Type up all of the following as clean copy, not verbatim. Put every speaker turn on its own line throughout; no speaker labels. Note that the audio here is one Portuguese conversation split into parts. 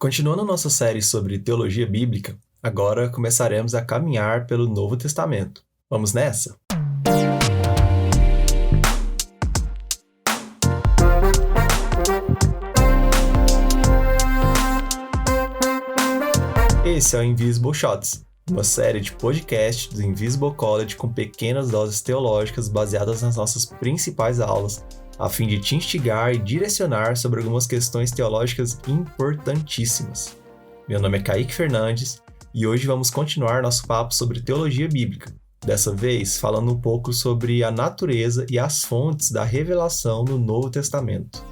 Continuando nossa série sobre teologia bíblica, agora começaremos a caminhar pelo Novo Testamento. Vamos nessa? Esse é o Invisible Shots, uma série de podcasts do Invisible College com pequenas doses teológicas baseadas nas nossas principais aulas, a fim de te instigar e direcionar sobre algumas questões teológicas importantíssimas. Meu nome é Kaique Fernandes e hoje vamos continuar nosso papo sobre teologia bíblica, dessa vez falando um pouco sobre a natureza e as fontes da revelação no Novo Testamento.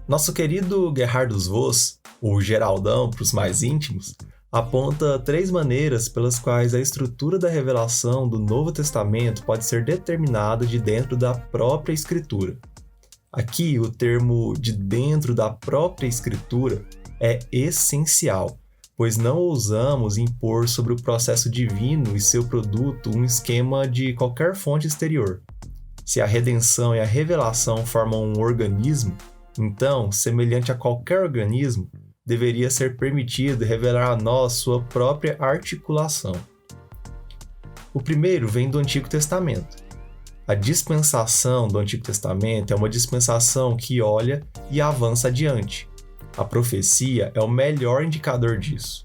Nosso querido Gerhardus Voss, o Geraldão para os mais íntimos, aponta 3 maneiras pelas quais a estrutura da revelação do Novo Testamento pode ser determinada de dentro da própria Escritura. Aqui, o termo de dentro da própria Escritura é essencial, pois não ousamos impor sobre o processo divino e seu produto um esquema de qualquer fonte exterior. Se a redenção e a revelação formam um organismo, então, semelhante a qualquer organismo, deveria ser permitido revelar a nós sua própria articulação. O primeiro vem do Antigo Testamento. A dispensação do Antigo Testamento é uma dispensação que olha e avança adiante. A profecia é o melhor indicador disso.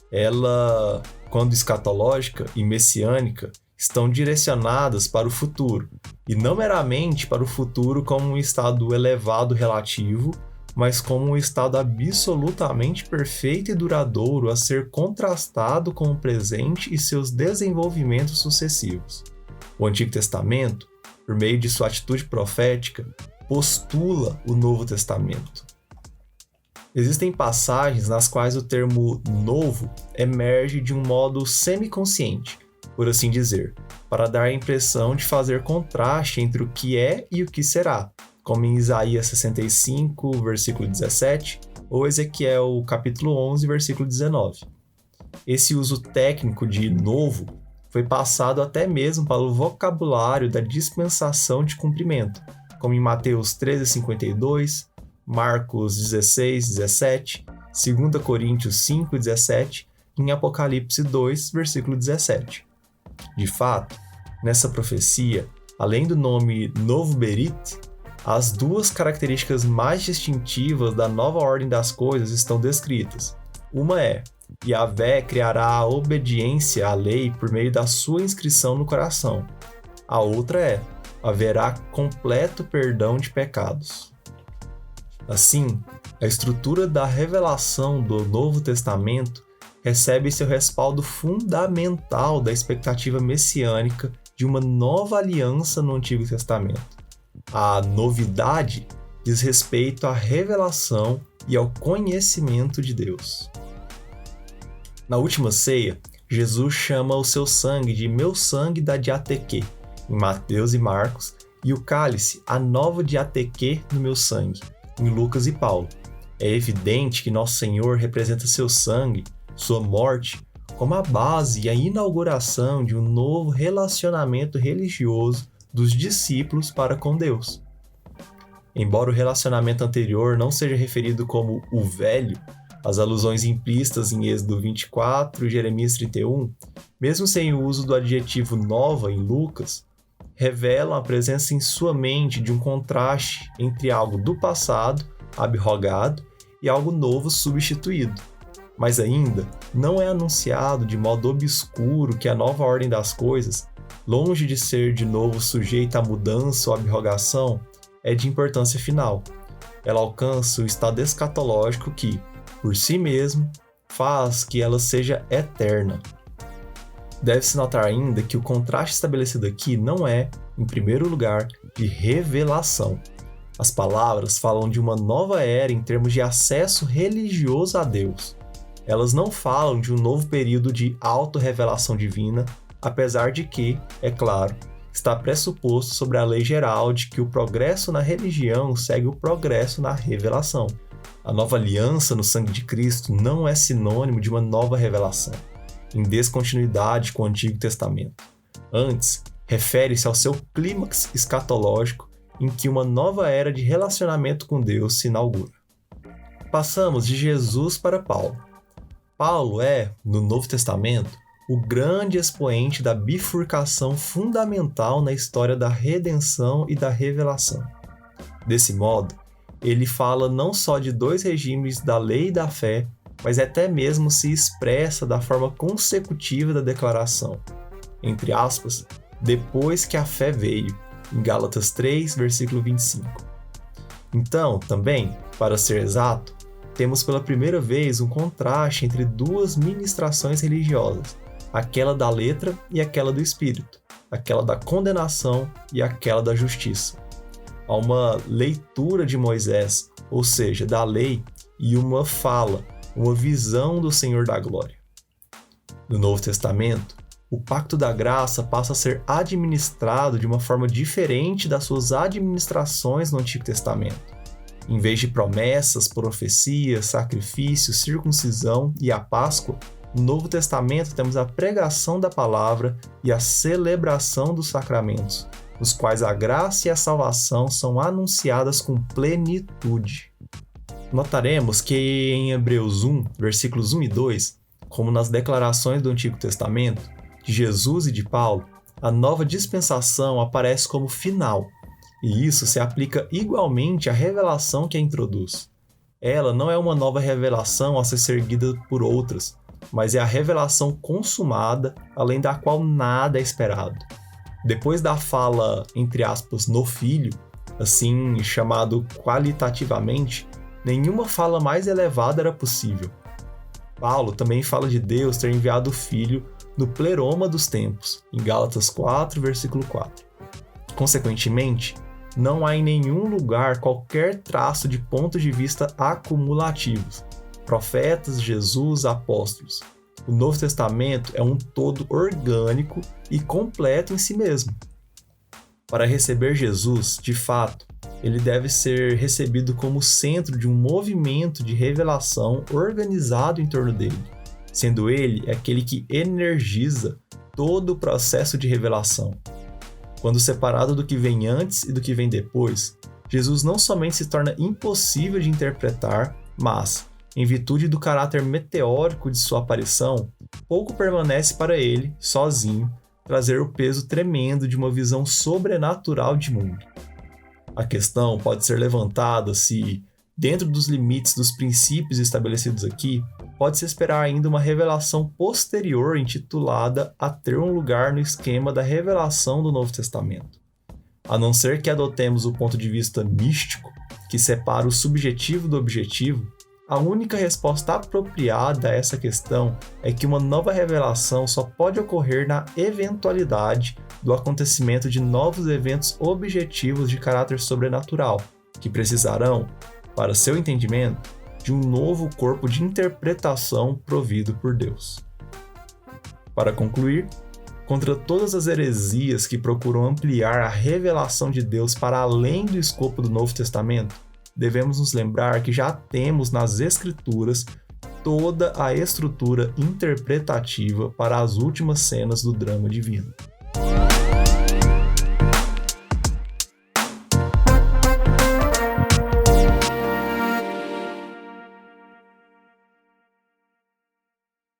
Ela, quando escatológica e messiânica, estão direcionadas para o futuro, e não meramente para o futuro como um estado elevado relativo, mas como um estado absolutamente perfeito e duradouro a ser contrastado com o presente e seus desenvolvimentos sucessivos. O Antigo Testamento, por meio de sua atitude profética, postula o Novo Testamento. Existem passagens nas quais o termo novo emerge de um modo semiconsciente, por assim dizer, para dar a impressão de fazer contraste entre o que é e o que será, como em Isaías 65, versículo 17, ou Ezequiel capítulo 11, versículo 19. Esse uso técnico de novo foi passado até mesmo para o vocabulário da dispensação de cumprimento, como em Mateus 13:52, Marcos 16:17, 2 Coríntios 5:17 e em Apocalipse 2, versículo 17. De fato, nessa profecia, além do nome Novo Berit, as 2 características mais distintivas da nova ordem das coisas estão descritas. Uma é: Yahvé criará a obediência à lei por meio da sua inscrição no coração. A outra é: haverá completo perdão de pecados. Assim, a estrutura da revelação do Novo Testamento recebe seu respaldo fundamental da expectativa messiânica de uma nova aliança no Antigo Testamento. A novidade diz respeito à revelação e ao conhecimento de Deus. Na última ceia, Jesus chama o seu sangue de meu sangue da diateque, em Mateus e Marcos, e o cálice, a nova diateque no meu sangue, em Lucas e Paulo. É evidente que nosso Senhor representa seu sangue, sua morte, como a base e a inauguração de um novo relacionamento religioso dos discípulos para com Deus. Embora o relacionamento anterior não seja referido como o velho, as alusões implícitas em Êxodo 24 e Jeremias 31, mesmo sem o uso do adjetivo nova em Lucas, revelam a presença em sua mente de um contraste entre algo do passado, abrogado, e algo novo substituído. Mas ainda não é anunciado de modo obscuro que a nova ordem das coisas, longe de ser de novo sujeita à mudança ou abrogação, é de importância final. Ela alcança o estado escatológico que, por si mesmo, faz que ela seja eterna. Deve-se notar ainda que o contraste estabelecido aqui não é, em primeiro lugar, de revelação. As palavras falam de uma nova era em termos de acesso religioso a Deus. Elas não falam de um novo período de auto-revelação divina, apesar de que, é claro, está pressuposto sobre a lei geral de que o progresso na religião segue o progresso na revelação. A nova aliança no sangue de Cristo não é sinônimo de uma nova revelação, em descontinuidade com o Antigo Testamento. Antes, refere-se ao seu clímax escatológico em que uma nova era de relacionamento com Deus se inaugura. Passamos de Jesus para Paulo. Paulo é, no Novo Testamento, o grande expoente da bifurcação fundamental na história da redenção e da revelação. Desse modo, ele fala não só de dois regimes da lei e da fé, mas até mesmo se expressa da forma consecutiva da declaração, entre aspas, depois que a fé veio, em Gálatas 3, versículo 25. Então, também, para ser exato, temos pela primeira vez um contraste entre duas ministrações religiosas, aquela da letra e aquela do espírito, aquela da condenação e aquela da justiça. Há uma leitura de Moisés, ou seja, da lei, e uma fala, uma visão do Senhor da glória. No Novo Testamento, o pacto da graça passa a ser administrado de uma forma diferente das suas administrações no Antigo Testamento. Em vez de promessas, profecias, sacrifícios, circuncisão e a Páscoa, no Novo Testamento temos a pregação da palavra e a celebração dos sacramentos, nos quais a graça e a salvação são anunciadas com plenitude. Notaremos que em Hebreus 1, versículos 1 e 2, como nas declarações do Antigo Testamento, de Jesus e de Paulo, a nova dispensação aparece como final, e isso se aplica igualmente à revelação que a introduz. Ela não é uma nova revelação a ser seguida por outras, mas é a revelação consumada, além da qual nada é esperado. Depois da fala, entre aspas, no Filho, assim chamado qualitativamente, nenhuma fala mais elevada era possível. Paulo também fala de Deus ter enviado o Filho no pleroma dos tempos, em Gálatas 4, versículo 4. Consequentemente, não há em nenhum lugar qualquer traço de pontos de vista acumulativos. Profetas, Jesus, apóstolos. O Novo Testamento é um todo orgânico e completo em si mesmo. Para receber Jesus, de fato, ele deve ser recebido como centro de um movimento de revelação organizado em torno dele, sendo ele aquele que energiza todo o processo de revelação. Quando separado do que vem antes e do que vem depois, Jesus não somente se torna impossível de interpretar, mas, em virtude do caráter meteórico de sua aparição, pouco permanece para ele, sozinho, trazer o peso tremendo de uma visão sobrenatural de mundo. A questão pode ser levantada se, dentro dos limites dos princípios estabelecidos aqui, pode-se esperar ainda uma revelação posterior intitulada a ter um lugar no esquema da revelação do Novo Testamento. A não ser que adotemos o ponto de vista místico, que separa o subjetivo do objetivo, a única resposta apropriada a essa questão é que uma nova revelação só pode ocorrer na eventualidade do acontecimento de novos eventos objetivos de caráter sobrenatural, que precisarão, para seu entendimento, de um novo corpo de interpretação provido por Deus. Para concluir, contra todas as heresias que procuram ampliar a revelação de Deus para além do escopo do Novo Testamento, devemos nos lembrar que já temos nas Escrituras toda a estrutura interpretativa para as últimas cenas do drama divino.